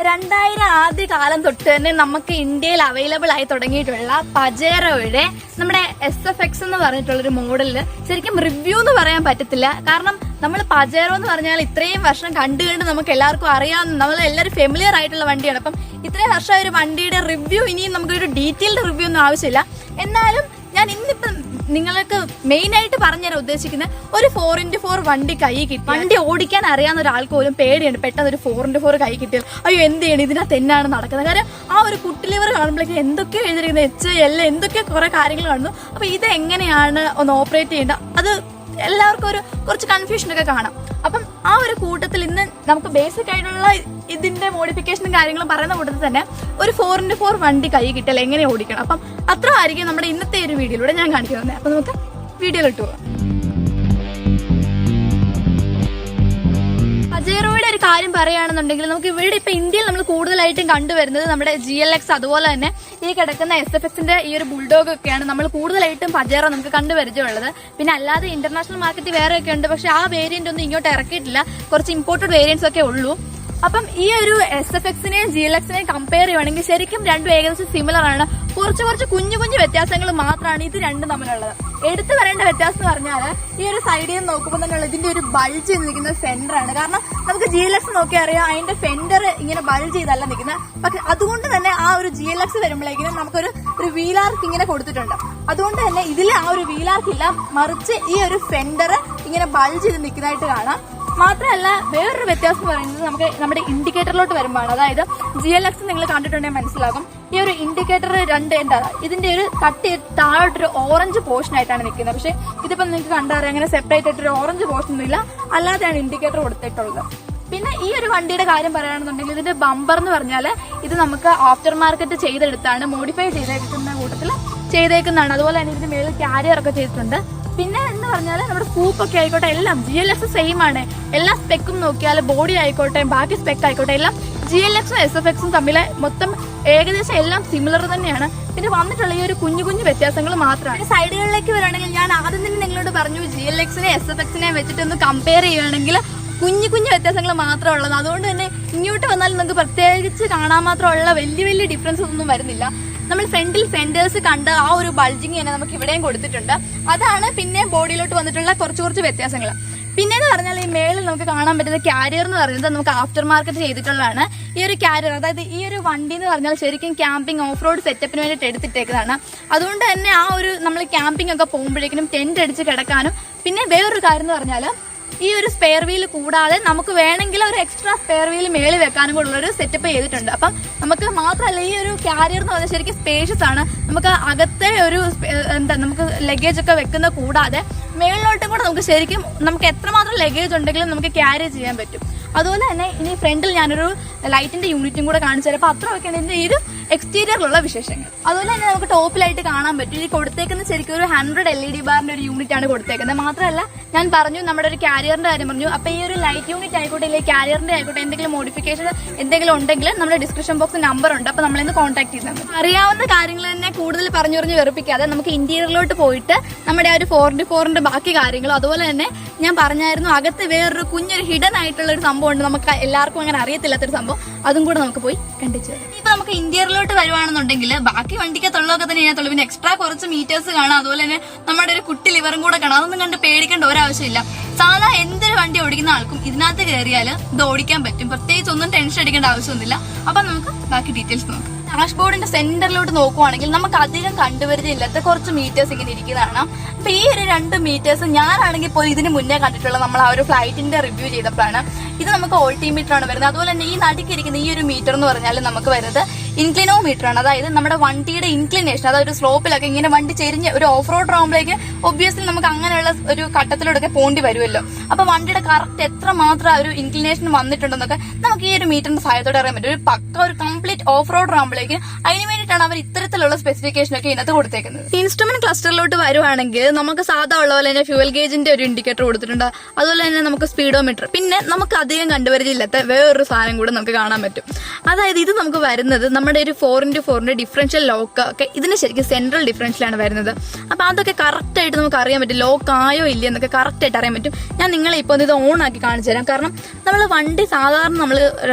2000 ആദ്യ കാലം തൊട്ട് തന്നെ നമുക്ക് ഇന്ത്യയിൽ അവൈലബിൾ ആയി തുടങ്ങിയിട്ടുള്ള പജേറോയുടെ നമ്മുടെ SFX എന്ന് പറഞ്ഞിട്ടുള്ളൊരു മോഡലില് ശരിക്കും റിവ്യൂ എന്ന് പറയാൻ പറ്റത്തില്ല. കാരണം നമ്മൾ പജേറോ എന്ന് പറഞ്ഞാൽ ഇത്രയും വർഷം കണ്ടു നമുക്ക് എല്ലാവർക്കും അറിയാവുന്ന, നമ്മൾ എല്ലാവരും ഫെമിലിയർ ആയിട്ടുള്ള വണ്ടിയാണ്. അപ്പം ഇത്രയും വർഷം ഒരു വണ്ടിയുടെ റിവ്യൂ ഇനിയും നമുക്കൊരു ഡീറ്റെയിൽഡ് റിവ്യൂ ഒന്നും ആവശ്യമില്ല. എന്നാലും ഞാൻ ഇന്നിപ്പം നിങ്ങൾക്ക് മെയിൻ ആയിട്ട് പറഞ്ഞുതരാൻ ഉദ്ദേശിക്കുന്ന ഒരു 4x4 വണ്ടി കൈ കിട്ടി. വണ്ടി ഓടിക്കാൻ അറിയാവുന്ന ഒരാൾക്ക് പോലും പേടിയാണ് പെട്ടെന്ന് ഒരു 4x4 കൈ കിട്ടിയാൽ അയ്യോ എന്ത് ചെയ്യണം, ഇതിനകത്ത് എന്നാണ് നടക്കുന്നത്. കാരണം ആ ഒരു കുട്ടിലിവർ കാണുമ്പോഴേക്കും എന്തൊക്കെയോ എഴുതിയിരിക്കുന്നത് HL എന്തൊക്കെ കുറെ കാര്യങ്ങൾ കാണുന്നു. അപ്പൊ ഇത് എങ്ങനെയാണ് ഒന്ന് ഓപ്പറേറ്റ് ചെയ്യേണ്ടത്, അത് എല്ലാവർക്കും ഒരു കുറച്ച് കൺഫ്യൂഷനൊക്കെ കാണാം. അപ്പം ആ ഒരു കൂട്ടത്തിൽ ഇന്ന് നമുക്ക് ബേസിക് ആയിട്ടുള്ള ഇതിന്റെ മോഡിഫിക്കേഷനും കാര്യങ്ങളും പറയുന്ന കൂട്ടത്തിൽ തന്നെ ഒരു 4x4 വണ്ടി കൈ കിട്ടിയാൽ എങ്ങനെ ഓടിക്കണം, അപ്പം അത്ര ആയിരിക്കും നമ്മുടെ ഇന്നത്തെ ഒരു വീഡിയോയിലൂടെ ഞാൻ കാണിക്കുന്നത്. അപ്പൊ നമുക്ക് വീഡിയോയിലിട്ട് പോകാം. പജേറോയുടെ ഒരു കാര്യം പറയുകയാണെന്നുണ്ടെങ്കിൽ നമുക്ക് ഇവിടെ ഇപ്പൊ ഇന്ത്യയിൽ നമ്മൾ കൂടുതലായിട്ടും കണ്ടുവരുന്നത് നമ്മുടെ GLX അതുപോലെ തന്നെ ഈ കിടക്കുന്ന SFXന്റെ ഈ ഒരു ബുൾഡോഗ് ഒക്കെയാണ് നമ്മൾ കൂടുതലായിട്ടും പജേറോ നമുക്ക് കണ്ടുപരിചയമുള്ളത്. പിന്നെ അല്ലാതെ ഇന്റർനാഷണൽ മാർക്കറ്റ് വേറെയൊക്കെ ഉണ്ട്, പക്ഷെ ആ വേരിയന്റ് ഒന്നും ഇങ്ങോട്ട് ഇറക്കിയിട്ടില്ല. കുറച്ച് ഇമ്പോർട്ടഡ് വേരിയന്റ്സ് ഒക്കെ ഉള്ളൂ. അപ്പം ഈ ഒരു SFXനെയും GLXനെയും കമ്പയർ ചെയ്യുവാണെങ്കിൽ ശരിക്കും രണ്ടും ഏകദേശം സിമിലർ ആണ്. കുറച്ച് കുഞ്ഞു വ്യത്യാസങ്ങൾ മാത്രമാണ് ഇത് രണ്ടും തമ്മിലുള്ളത്. എടുത്തു വരേണ്ട വ്യത്യാസം എന്ന് പറഞ്ഞാൽ ഈ ഒരു സൈഡിൽ നിന്ന് നോക്കുമ്പോൾ തന്നെയുള്ള ഇതിന്റെ ഒരു ബൾജ് നിൽക്കുന്ന ഫെൻഡർ ആണ്. കാരണം നമുക്ക് GLX നോക്കി അറിയാം അതിന്റെ ഫെൻഡർ ഇങ്ങനെ ബൾജ് ചെയ്തല്ല നിൽക്കുന്നത്. പക്ഷെ അതുകൊണ്ട് തന്നെ ആ ഒരു GLX വരുമ്പോഴേക്കും നമുക്കൊരു വീലാർക്ക് ഇങ്ങനെ കൊടുത്തിട്ടുണ്ട്. അതുകൊണ്ട് തന്നെ ഇതിൽ ആ ഒരു വീലാർക്ക് ഇല്ല, മറിച്ച് ഈ ഒരു ഫെൻഡർ ഇങ്ങനെ ബൾജ് ചെയ്ത് നിൽക്കുന്നതായിട്ട് കാണാം. മാത്രമല്ല വേറൊരു വ്യത്യാസം എന്ന് പറയുന്നത് നമുക്ക് നമ്മുടെ ഇൻഡിക്കേറ്ററിലോട്ട് വരുമ്പോഴാണ്. അതായത് GLX നിങ്ങൾ കണ്ടിട്ടുണ്ടെങ്കിൽ മനസ്സിലാകും ഈ ഒരു ഇൻഡിക്കേറ്റർ ഇതിന്റെ ഒരു തട്ടി താഴോട്ടൊരു ഓറഞ്ച് പോർഷൻ ആയിട്ടാണ് നിൽക്കുന്നത്. പക്ഷെ ഇതിപ്പോ നിങ്ങൾക്ക് കണ്ടറിയാം അങ്ങനെ സെപ്പറേറ്റ് ആയിട്ടൊരു ഓറഞ്ച് പോർഷൻ ഒന്നും ഇല്ല, അല്ലാതെയാണ് ഇൻഡിക്കേറ്റർ കൊടുത്തിട്ടുള്ളത്. പിന്നെ ഈ ഒരു വണ്ടിയുടെ കാര്യം പറയുകയാണെന്നുണ്ടെങ്കിൽ ഇതിന്റെ ബമ്പർ എന്ന് പറഞ്ഞാൽ ഇത് നമുക്ക് ആഫ്റ്റർ മാർക്കറ്റ് ചെയ്തെടുത്താണ്, മോഡിഫൈ ചെയ്തേക്കുന്ന കൂട്ടത്തിൽ ചെയ്തേക്കുന്നതാണ്. അതുപോലെ തന്നെ ഇതിന്റെ മേളിൽ ക്യാരിയർ ഒക്കെ ചെയ്തിട്ടുണ്ട്. പിന്നെ എന്ന് പറഞ്ഞാൽ നമ്മുടെ സ്കൂപ്പ് ഒക്കെ ആയിക്കോട്ടെ എല്ലാം GLX സെയിം ആണ്. എല്ലാ സ്പെക്കും നോക്കിയാൽ ബോഡി ആയിക്കോട്ടെ ബാക്കി സ്പെക്ക് ആയിക്കോട്ടെ എല്ലാം GLXും SFXും തമ്മിൽ മൊത്തം ഏകദേശം എല്ലാം സിമിലർ തന്നെയാണ്. പിന്നെ വന്നിട്ടുള്ള ഈ ഒരു കുഞ്ഞു വ്യത്യാസങ്ങൾ മാത്രമാണ്. സൈഡുകളിലേക്ക് വരികയാണെങ്കിൽ ഞാൻ ആദ്യം തന്നെ നിങ്ങളോട് പറഞ്ഞു GLXനെ SFXനെ വെച്ചിട്ടൊന്ന് കമ്പയർ ചെയ്യുകയാണെങ്കിൽ കുഞ്ഞു വ്യത്യാസങ്ങൾ മാത്രമേ ഉള്ളത്. അതുകൊണ്ട് തന്നെ ഇങ്ങോട്ട് വന്നാൽ നമുക്ക് പ്രത്യേകിച്ച് കാണാൻ മാത്രമുള്ള വലിയ ഡിഫറൻസ് ഒന്നും വരുന്നില്ല. നമ്മൾ ഫ്രണ്ടിൽ ഫെൻഡേഴ്സ് കണ്ട് ആ ഒരു ബൾജിങ് തന്നെ നമുക്ക് ഇവിടെയും കൊടുത്തിട്ടുണ്ട്. അതാണ് പിന്നെ ബോഡിയിലോട്ട് വന്നിട്ടുള്ള കുറച്ച് വ്യത്യാസങ്ങൾ. പിന്നെന്ന് പറഞ്ഞാൽ ഈ മേളിൽ നമുക്ക് കാണാൻ പറ്റുന്ന ക്യാരിയർ എന്ന് പറയുന്നത് നമുക്ക് ആഫ്റ്റർ മാർക്കറ്റ് ചെയ്തിട്ടുള്ളതാണ്. ഈ ഒരു ക്യാരിയർ അതായത് ഈ ഒരു വണ്ടി എന്ന് പറഞ്ഞാൽ ശരിക്കും ക്യാമ്പിംഗ് ഓഫ് റോഡ് സെറ്റപ്പിന് വേണ്ടിയിട്ട് എടുത്തിട്ടേക്കുന്നതാണ്. അതുകൊണ്ട് തന്നെ ആ ഒരു നമ്മൾ ക്യാമ്പിംഗ് ഒക്കെ പോകുമ്പോഴേക്കും ടെന്റ് അടിച്ച് കിടക്കാനും, പിന്നെ വേറൊരു കാര്യം എന്ന് പറഞ്ഞാൽ ഈ ഒരു സ്പെയർ വീൽ കൂടാതെ നമുക്ക് വേണമെങ്കിൽ ഒരു എക്സ്ട്രാ സ്പെയർ വീൽ മേളിൽ വെക്കാനും കൂടെ ഒരു സെറ്റപ്പ് ചെയ്തിട്ടുണ്ട്. അപ്പം നമുക്ക് മാത്രമല്ല ഈ ഒരു ക്യാരിയർ എന്ന് പറഞ്ഞാൽ ശരിക്കും സ്പേഷ്യസ് ആണ്. നമുക്ക് അകത്തെ ഒരു നമുക്ക് ലഗേജ് ഒക്കെ വെക്കുന്ന കൂടാതെ മേളിലോട്ടും കൂടെ നമുക്ക് ശരിക്കും നമുക്ക് എത്രമാത്രം ലഗേജ് ഉണ്ടെങ്കിലും നമുക്ക് ക്യാരി ചെയ്യാൻ പറ്റും. അതുപോലെ തന്നെ ഇനി ഫ്രണ്ടിൽ ഞാനൊരു ലൈറ്റിന്റെ യൂണിറ്റും കൂടെ കാണിച്ചു തരാം. അപ്പൊ അത്രയൊക്കെയാണ് ഇതിന്റെ ഈ ഒരു എക്സ്റ്റീരിയറിലുള്ള വിശേഷങ്ങൾ. അതുപോലെ തന്നെ നമുക്ക് ടോപ്പിലായിട്ട് കാണാൻ പറ്റും ഈ കൊടുത്തേക്കുന്ന ശരിക്കും ഒരു 100 LED ബാറിന്റെ ഒരു യൂണിറ്റ് ആണ് കൊടുത്തേക്കുന്നത്. മാത്രമല്ല ഞാൻ പറഞ്ഞു നമ്മുടെ ഒരു ക്യാരിയറിന്റെ കാര്യം പറഞ്ഞു. അപ്പൊ ഈ ഒരു ലൈറ്റ് യൂണിറ്റ് ആയിക്കോട്ടെ അല്ലെങ്കിൽ ക്യാരിയറിന്റെ ആയിക്കോട്ടെ എന്തെങ്കിലും മോഡിഫിക്കേഷൻ എന്തെങ്കിലും ഉണ്ടെങ്കിൽ നമ്മുടെ ഡിസ്ക്രിപ്ഷൻ ബോക്സ് നമ്പർ ഉണ്ട്, അപ്പൊ നമ്മളിന്ന് കോൺടാക്ട് ചെയ്താൽ മതി. അറിയാവുന്ന കാര്യങ്ങൾ തന്നെ കൂടുതൽ പറഞ്ഞു വെറുപ്പിക്കാതെ നമുക്ക് ഇന്റീരിയറിലോട്ട് പോയിട്ട് നമ്മുടെ ആ ഒരു 4x4ന്റെ ബാക്കി കാര്യങ്ങളും അതുപോലെ തന്നെ ഞാൻ പറഞ്ഞായിരുന്നു അകത്ത് വേറൊരു കുഞ്ഞൊരു ഹിഡൻ ആയിട്ടുള്ള ഒരു സംഭവം ഉണ്ട്, നമുക്ക് എല്ലാവർക്കും അങ്ങനെ അറിയത്തില്ലാത്തൊരു സംഭവം, അതും കൂടെ നമുക്ക് പോയി കണ്ടിച്ചു വരാം. ഇപ്പൊ നമുക്ക് ഇന്റീരിയറിലോട്ട് വരുവാണെന്നുണ്ടെങ്കിൽ ബാക്കി വണ്ടിക്കത്തുള്ളതൊക്കെ തന്നെ ഇതിനകത്തുള്ളൂ. പിന്നെ എക്സ്ട്രാ കുറച്ച് മീറ്റേഴ്സ് കാണാം, അതുപോലെ തന്നെ നമ്മുടെ ഒരു കുട്ടി ലിവറും കൂടെ കാണാം. അതൊന്നും കണ്ട് പേടിക്കേണ്ട ഒരാവശ്യമില്ല. സാധാ എന്തൊരു വണ്ടി ഓടിക്കുന്ന ആൾക്കും ഇതിനകത്ത് കയറിയാൽ ഇത് ഓടിക്കാൻ പറ്റും, പ്രത്യേകിച്ച് ഒന്നും ടെൻഷൻ അടിക്കേണ്ട ആവശ്യമൊന്നുമില്ല. അപ്പൊ നമുക്ക് ബാക്കി ഡീറ്റെയിൽസ് നോക്കാം. ഡാഷ്ബോർഡിന്റെ സെന്ററിലോട്ട് നോക്കുവാണെങ്കിൽ നമുക്ക് അധികം കണ്ടുപരിചയമില്ലാത്ത കുറച്ച് മീറ്റേഴ്സ് ഇങ്ങനെ ഇരിക്കുന്നതാണ്. അപ്പൊ ഈ ഒരു 2 മീറ്റേഴ്സ് ഞാനാണെങ്കിൽ പോലും ഇതിന് മുന്നേ കണ്ടിട്ടുള്ള നമ്മൾ ആ ഒരു ഫ്ലൈറ്റിന്റെ റിവ്യൂ ചെയ്തപ്പോഴാണ്. ഇത് നമുക്ക് ഓൾട്ടിമീറ്റർ ആണ് വരുന്നത്. അതുപോലെ തന്നെ ഈ നടുക്കിരിക്കുന്ന ഈ ഒരു മീറ്റർ എന്ന് പറഞ്ഞാൽ നമുക്ക് വരുന്നത് ഇൻക്ലിനോമീറ്റർ ആണ്. അതായത് നമ്മുടെ വണ്ടിയുടെ ഇൻക്ലിനേഷൻ, അതായത് ഒരു സ്ലോപ്പിലൊക്കെ ഇങ്ങനെ വണ്ടി ചെരിഞ്ഞ് ഒരു ഓഫ് റോഡ് ആകുമ്പോഴേക്ക് ഒബ്വിയസ്ലി നമുക്ക് അങ്ങനെയുള്ള ഒരു ഘട്ടത്തിലൂടെ പോണ്ടി വരുമല്ലോ. അപ്പൊ വണ്ടിയുടെ കറക്റ്റ് എത്രമാത്രം ഒരു ഇൻക്ലിനേഷൻ വന്നിട്ടുണ്ടെന്നൊക്കെ നമുക്ക് ഈ ഒരു മീറ്ററിന്റെ സഹായത്തോടെ അറിയാൻ പറ്റും. ഒരു പക്ക ഒരു കംപ്ലീറ്റ് ഓഫ് റോഡ് ആകുമ്പോഴേക്ക് അതിന് വേണ്ടിയിട്ടാണ് അവർ ഇത്തരത്തിലുള്ള സ്പെസിഫിക്കേഷൻ ഒക്കെ ഇതിനകത്ത് കൊടുത്തേക്കുന്നത്. ഇൻസ്ട്രുമെന്റ് ക്ലസ്റ്ററിലോട്ട് വരുവാണെങ്കിൽ നമുക്ക് സാധാ ഉള്ള പോലെ തന്നെ ഫ്യൂവൽ ഗേജിന്റെ ഒരു ഇൻഡിക്കേറ്റർ കൊടുത്തിട്ടുണ്ട്. അതുപോലെ തന്നെ നമുക്ക് സ്പീഡോമീറ്റർ, പിന്നെ നമുക്ക് അധികം കണ്ടുപരിചയമില്ലാത്ത വേറൊരു സാധനം കൂടെ നമുക്ക് കാണാൻ പറ്റും. അതായത് ഇത് നമുക്ക് വരുന്നത് നമ്മുടെ ഒരു 4x4 ഡിഫറൻഷ്യൽ ലോക്ക് ഒക്കെ ഇതിന് ശരിക്കും സെൻട്രൽ ഡിഫറൻഷ്യലാണ് വരുന്നത്. അപ്പൊ അതൊക്കെ കറക്റ്റ് ആയിട്ട് നമുക്ക് അറിയാൻ പറ്റും, ലോക്ക് ആയോ ഇല്ല എന്നൊക്കെ കറക്റ്റ് ആയിട്ട് അറിയാൻ പറ്റും. ഞാൻ നിങ്ങളെ ഇപ്പോൾ ഇത് ഓൺ ആക്കി കാണിച്ചു തരാം. കാരണം നമ്മൾ വണ്ടി സാധാരണ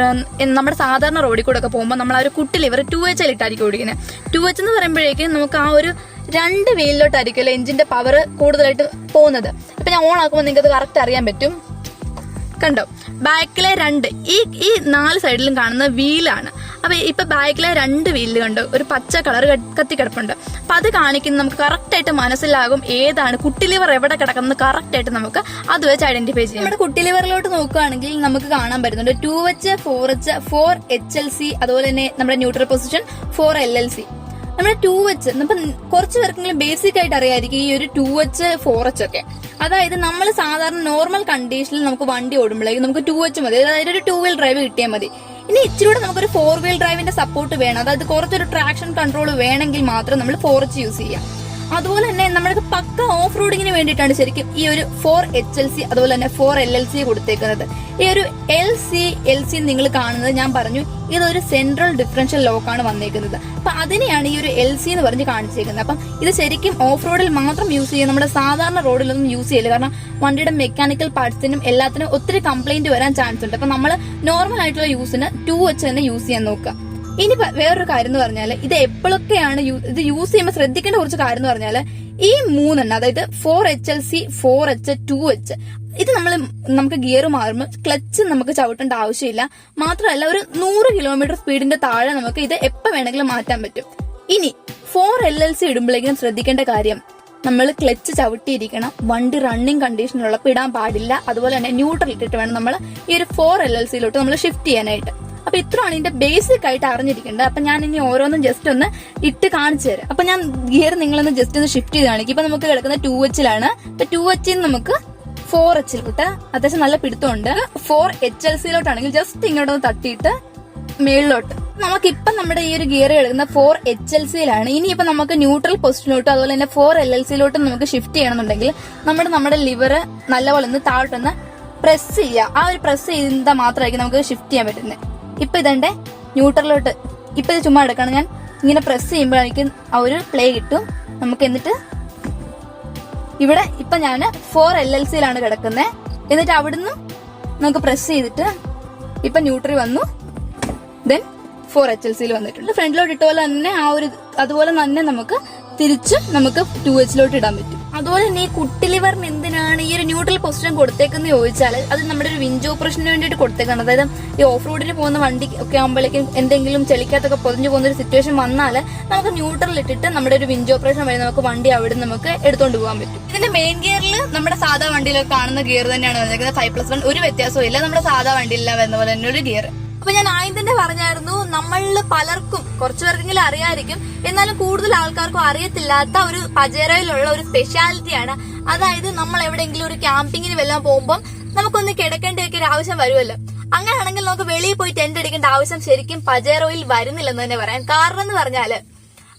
നമ്മുടെ സാധാരണ റോഡിൽ കൂടെ ഒക്കെ പോകുമ്പോൾ നമ്മൾ ആ ഒരു കുട്ടി ലിവർ 2H ഇട്ടായിരിക്കും ഓടിക്കുന്നത്. 2H എന്ന് പറയുമ്പോഴേക്കും നമുക്ക് ആ ഒരു 2 വീലിലോട്ടായിരിക്കുമല്ലോ എഞ്ചിന്റെ പവർ കൂടുതലായിട്ട് പോകുന്നത്. ഇപ്പൊ ഞാൻ ഓൺ ആക്കുമ്പോൾ നിങ്ങൾക്ക് അത് കറക്റ്റ് അറിയാൻ പറ്റും. കണ്ടോ, ബാക്കിലെ 2 ഈ 4 സൈഡിലും കാണുന്ന വീലാണ്. അപ്പൊ ഇപ്പൊ ബാക്കിലെ 2 വീലിൽ കണ്ടോ ഒരു പച്ച കളർ കത്തിക്കിടപ്പുണ്ട്. അപ്പൊ അത് കാണിക്കുന്ന നമുക്ക് കറക്റ്റ് ആയിട്ട് മനസ്സിലാകും ഏതാണ് കുട്ടി ലിവർ എവിടെ കിടക്കുന്നത് കറക്റ്റ് ആയിട്ട് നമുക്ക് അത് വെച്ച് ഐഡന്റിഫൈ ചെയ്യാം. നമ്മുടെ കുട്ടി ലിവറിലോട്ട് നോക്കുകയാണെങ്കിൽ നമുക്ക് കാണാൻ പറ്റുന്നുണ്ട് 2H, 4H, 4HLC, അതുപോലെ തന്നെ നമ്മുടെ ന്യൂട്രൽ പൊസിഷൻ 4LLC. നമ്മുടെ 2H ഇപ്പം കുറച്ച് പേർക്കെങ്കിലും ബേസിക് ആയിട്ട് അറിയായിരിക്കും ഈ ഒരു 2H 4H ഒക്കെ. അതായത് നമ്മൾ സാധാരണ നോർമൽ കണ്ടീഷനിൽ നമുക്ക് വണ്ടി ഓടുമ്പോഴേക്കും നമുക്ക് 2H മതി, അതായത് ഒരു 2 വീൽ ഡ്രൈവ് കിട്ടിയാൽ മതി. ഇനി ഇച്ചിരി കൂടെ നമുക്കൊരു 4 വീൽ ഡ്രൈവിന്റെ സപ്പോർട്ട് വേണം, അതായത് കുറച്ചൊരു ട്രാക്ഷൻ കൺട്രോൾ വേണമെങ്കിൽ മാത്രം നമ്മൾ 4H യൂസ് ചെയ്യാം. അതുപോലെ തന്നെ നമ്മൾക്ക് പക്ക ഓഫ് റോഡിങ്ങിന് വേണ്ടിയിട്ടാണ് ശരിക്കും ഈ ഒരു 4HLC അതുപോലെ തന്നെ 4LLC കൊടുത്തേക്കുന്നത്. ഈ ഒരു LC നിങ്ങൾ കാണുന്നത് ഞാൻ പറഞ്ഞു ഇതൊരു സെൻട്രൽ ഡിഫറൻഷ്യൽ ലോക്കാണ് വന്നേക്കുന്നത്. അപ്പൊ അതിനെയാണ് ഈ ഒരു LC എന്ന് പറഞ്ഞ് കാണിച്ചേക്കുന്നത്. അപ്പം ഇത് ശരിക്കും ഓഫ് റോഡിൽ മാത്രം യൂസ് ചെയ്യുക, നമ്മുടെ സാധാരണ റോഡിലൊന്നും യൂസ് ചെയ്യില്ല. കാരണം വണ്ടിയുടെ മെക്കാനിക്കൽ പാർട്സിനും എല്ലാത്തിനും ഒത്തിരി കംപ്ലൈന്റ് വരാൻ ചാൻസ് ഉണ്ട്. അപ്പൊ നമ്മൾ നോർമൽ ആയിട്ടുള്ള യൂസിന് 2H തന്നെ യൂസ് ചെയ്യാൻ നോക്കുക. ഇനി വേറൊരു കാര്യം എന്ന് പറഞ്ഞാല് ഇത് എപ്പോഴൊക്കെയാണ് ഇത് യൂസ് ചെയ്യുമ്പോൾ ശ്രദ്ധിക്കേണ്ട കുറച്ച് കാര്യം എന്ന് പറഞ്ഞാല് ഈ 3 അതായത് 4HLC, 4H, 2H ഇത് നമുക്ക് ഗിയർ മാറുമ്പോൾ ക്ലച്ച് നമുക്ക് ചവിട്ടേണ്ട ആവശ്യമില്ല. മാത്രമല്ല ഒരു 100 കിലോമീറ്റർ സ്പീഡിന്റെ താഴെ നമുക്ക് ഇത് എപ്പോ വേണമെങ്കിലും മാറ്റാൻ പറ്റും. ഇനി 4LLC ഇടുമ്പോഴേക്കും ശ്രദ്ധിക്കേണ്ട കാര്യം നമ്മൾ ക്ലച്ച് ചവിട്ടിയിരിക്കണം, വണ്ടി റണ്ണിങ് കണ്ടീഷനിലുള്ളപ്പോൾ ഇടാൻ പാടില്ല. അതുപോലെ തന്നെ ന്യൂട്രൽ ഇട്ടിട്ട് വേണം നമ്മൾ ഈ ഒരു 4LLCയിലോട്ട് നമ്മൾ ഷിഫ്റ്റ് ചെയ്യാനായിട്ട്. അപ്പൊ ഇത്രയാണ് ഇതിന്റെ ബേസിക് ആയിട്ട് അറിഞ്ഞിരിക്കേണ്ടത്. അപ്പൊ ഞാൻ ഇനി ഓരോന്നും ജസ്റ്റ് ഒന്ന് ഇട്ട് കാണിച്ചു തരാം. അപ്പൊ ഞാൻ ഗിയർ നിങ്ങളൊന്ന് ജസ്റ്റ് ഒന്ന് ഷിഫ്റ്റ് ചെയ്ത് കാണിക്കും. ഇപ്പൊ നമുക്ക് കിടക്കുന്ന 2Hലാണ്. 2H നമുക്ക് 4Hലോട്ട് അത്യാവശ്യം നല്ല പിടുത്തമുണ്ട്. 4HLCയിലോട്ടാണെങ്കിൽ ജസ്റ്റ് ഇങ്ങോട്ടൊന്ന് തട്ടിയിട്ട് മേളിലോട്ട് നമുക്കിപ്പം നമ്മുടെ ഈ ഒരു ഗിയർ കിടക്കുന്ന 4HLCയിലാണ്. ഇനിയിപ്പോ നമുക്ക് ന്യൂട്രൽ പൊസിഷനിലോട്ട് അതുപോലെ തന്നെ 4LLCയിലോട്ട് നമുക്ക് ഷിഫ്റ്റ് ചെയ്യണമെന്നുണ്ടെങ്കിൽ നമ്മുടെ ലിവർ നല്ലപോലെ ഒന്ന് താഴോട്ടൊന്ന് പ്രസ് ചെയ്യുക. ആ ഒരു പ്രസ് ചെയ്താൽ മാത്രമായിരിക്കും നമുക്ക് ഷിഫ്റ്റ് ചെയ്യാൻ പറ്റുന്നത്. ഇപ്പൊ ഇതെന്റെ ന്യൂട്രലിലോട്ട് ഇപ്പൊ ഇത് ചുമ്മാ എടുക്കണം. ഞാൻ ഇങ്ങനെ പ്രസ് ചെയ്യുമ്പോഴേക്കും ആ ഒരു പ്ലേ കിട്ടും നമുക്ക്. എന്നിട്ട് ഇവിടെ ഇപ്പൊ ഞാൻ 4LLCയിലാണ് കിടക്കുന്നത്. എന്നിട്ട് അവിടുന്ന് നമുക്ക് പ്രസ് ചെയ്തിട്ട് ഇപ്പൊ ന്യൂട്രൽ വന്നു, ദെൻ 4HLCയിൽ വന്നിട്ടുണ്ട്. ഫ്രണ്ടിലോട്ട് ഇട്ട പോലെ തന്നെ അതുപോലെ തന്നെ നമുക്ക് തിരിച്ച് നമുക്ക് 2Hലോട്ട് ഇടാൻ പറ്റും. അതുപോലെ തന്നെ ഈ കുട്ടി ലിവറിന് എന്തിനാണ് ഈ ഒരു ന്യൂട്രൽ പൊസിഷൻ കൊടുത്തേക്കെന്ന് ചോദിച്ചാൽ അത് നമ്മുടെ ഒരു വിൻഡ് ഓപ്പറേഷന് വേണ്ടിയിട്ട് കൊടുത്തേക്കാണ്. അതായത് ഈ ഓഫ് റോഡിന് പോകുന്ന വണ്ടി ഒക്കെ ആകുമ്പോഴേക്കും എന്തെങ്കിലും ചെളിക്കകത്തൊക്കെ പൊതിഞ്ഞു പോകുന്ന ഒരു സിറ്റുവേഷൻ വന്നാൽ നമുക്ക് ന്യൂട്രൽ ഇട്ടിട്ട് നമ്മുടെ ഒരു വിൻഡ് ഓപ്പറേഷൻ വഴി നമുക്ക് വണ്ടി അവിടെ നമുക്ക് എടുത്തുകൊണ്ട് പോകാൻ പറ്റും. ഇതിന്റെ മെയിൻ ഗിയറിൽ നമ്മുടെ സാധാ വണ്ടിയിലൊക്കെ കാണുന്ന ഗിയർ തന്നെയാണ് വന്നിരിക്കുന്നത്. 5+1 ഒരു വ്യത്യാസവും ഇല്ല, നമ്മുടെ സാധാ വണ്ടിയിലെല്ലാം വരുന്ന പോലെ തന്നെ ഒരു ഗിയർ. അപ്പൊ ഞാൻ ആദ്യം തന്നെ പറഞ്ഞായിരുന്നു നമ്മളിൽ പലർക്കും കുറച്ചു പേർക്കെങ്കിലും അറിയാമായിരിക്കും, എന്നാലും കൂടുതൽ ആൾക്കാർക്കും അറിയത്തില്ലാത്ത ഒരു പജേറോയിലുള്ള ഒരു സ്പെഷ്യാലിറ്റിയാണ്. അതായത് നമ്മൾ എവിടെയെങ്കിലും ഒരു ക്യാമ്പിങ്ങിന് വല്ലതും പോകുമ്പോൾ നമുക്കൊന്ന് കിടക്കേണ്ടതൊക്കെ ഒരു ആവശ്യം വരുമല്ലോ. അങ്ങനെയാണെങ്കിൽ നമുക്ക് വെളിയിൽ പോയി ടെന്റ് അടിക്കേണ്ട ആവശ്യം ശരിക്കും പജേറോയിൽ വരുന്നില്ലെന്ന് തന്നെ പറയാം. കാരണം എന്ന് പറഞ്ഞാല്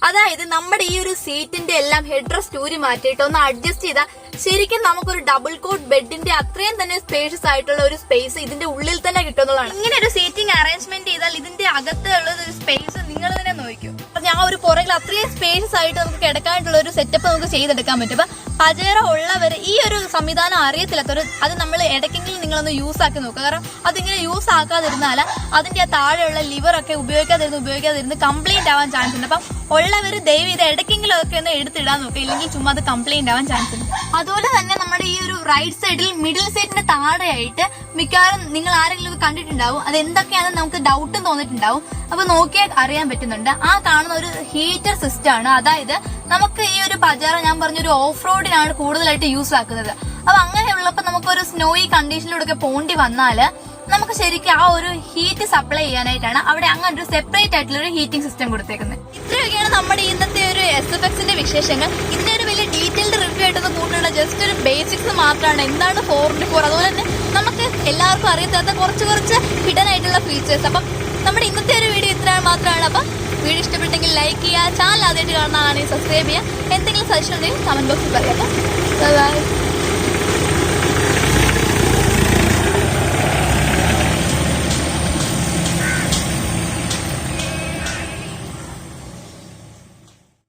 അതായത് നമ്മുടെ ഈ ഒരു സീറ്റിന്റെ എല്ലാം ഹെഡ് റെസ്റ്റ് ഊരി മാറ്റിയിട്ട് ഒന്ന് അഡ്ജസ്റ്റ് ചെയ്താൽ ശരിക്കും നമുക്കൊരു ഡബിൾ കോട്ട് ബെഡിന്റെ അത്രയും തന്നെ സ്പേഷ്യസ് ആയിട്ടുള്ള ഒരു സ്പേസ് ഇതിന്റെ ഉള്ളിൽ തന്നെ കിട്ടുന്നതാണ്. ഇങ്ങനെ ഒരു സീറ്റിംഗ് അറേഞ്ച്മെന്റ് ചെയ്താൽ ഇതിന്റെ അകത്തുള്ള ഒരു സ്പേസ് നിങ്ങൾ തന്നെ നോക്കൂ. ഞാൻ ഒരു പുറകിൽ അത്രയും സ്പേഷ്യസ് ആയിട്ട് നമുക്ക് കിടക്കാനായിട്ടുള്ള ഒരു സെറ്റപ്പ് നമുക്ക് ചെയ്തെടുക്കാൻ പറ്റും. അപ്പൊ പജേറോ ഉള്ളവർ ഈ ഒരു സംവിധാനം അറിയത്തില്ലാത്തവർ അത് നമ്മൾ ഇടയ്ക്കെങ്കിലും നിങ്ങളൊന്ന് യൂസ് ആക്കി നോക്കുക. കാരണം അതിങ്ങനെ യൂസ് ആക്കാതിരുന്നാൽ അതിന്റെ ആ താഴെയുള്ള ലിവറൊക്കെ ഉപയോഗിക്കാതിരുന്ന് കംപ്ലൈന്റ് ആവാൻ ചാൻസ് ഉണ്ട്. അപ്പം ഉള്ളവർ ദയവ് ഇത് ഇടയ്ക്കെങ്കിലും ഒക്കെ ഒന്ന് എടുത്തിടാൻ നോക്കുക, ഇല്ലെങ്കിൽ ചുമ്മാ അത് കംപ്ലൈന്റ് ആവാൻ ചാൻസ് ഉണ്ട്. അതുപോലെ തന്നെ നമ്മുടെ ഈ ഒരു റൈറ്റ് സൈഡിൽ മിഡിൽ സൈഡിന്റെ താഴെയായിട്ട് മിക്കവാറും നിങ്ങൾ ആരെങ്കിലും കണ്ടിട്ടുണ്ടാവും. അത് എന്തൊക്കെയാണെന്ന് നമുക്ക് ഡൗട്ടും തോന്നിയിട്ടുണ്ടാവും. അപ്പൊ നോക്കിയാൽ അറിയാൻ പറ്റുന്നുണ്ട്. ആ കാണുന്ന ഒരു ഹീറ്റർ സിസ്റ്റം ആണ്. അതായത് നമുക്ക് ഈ ഒരു പജേറോ ഞാൻ പറഞ്ഞൊരു ഓഫ് റോഡിനാണ് കൂടുതലായിട്ട് യൂസ് ആക്കുന്നത്. അപ്പൊ അങ്ങനെയുള്ളപ്പോ നമുക്കൊരു സ്നോയി കണ്ടീഷനിലൂടെ പോണ്ടി വന്നാല് നമുക്ക് ശരിക്കും ആ ഒരു ഹീറ്റ് സപ്ലൈ ചെയ്യാനായിട്ടാണ് അവിടെ അങ്ങനെ ഒരു സെപ്പറേറ്റ് ആയിട്ടുള്ള ഒരു ഹീറ്റിംഗ് സിസ്റ്റം കൊടുത്തേക്കുന്നത്. ഇത്രയൊക്കെയാണ് നമ്മുടെ ഇന്നത്തെ ഒരു SFXന്റെ വിശേഷങ്ങൾ. ഇതിന്റെ ഒരു വലിയ ഡീറ്റെയിൽഡ് റിവ്യൂ ആയിട്ടൊന്നും കൂട്ടുള്ള ജസ്റ്റ് ഒരു ബേസിക്സ് മാത്രമാണ്. എന്താണ് 4x4, അതുപോലെ തന്നെ നമുക്ക് എല്ലാവർക്കും അറിയത്താത്ത കുറച്ച് ഹിഡൻ ആയിട്ടുള്ള ഫീച്ചേഴ്സ്. അപ്പം നമ്മുടെ ഇന്നത്തെ ഒരു വീഡിയോ ഇത്ര മാത്രമാണ്. അപ്പം വീഡിയോ ഇഷ്ടപ്പെട്ടെങ്കിൽ ലൈക്ക് ചെയ്യുക, ചാനൽ ആദ്യമായിട്ട് കാണുന്ന ആണെങ്കിൽ സബ്സ്ക്രൈബ് ചെയ്യുക. എന്തെങ്കിലും സജഷൻ ഉണ്ടെങ്കിൽ കമന്റ് ബോക്സിൽ പറയാം. ബൈ.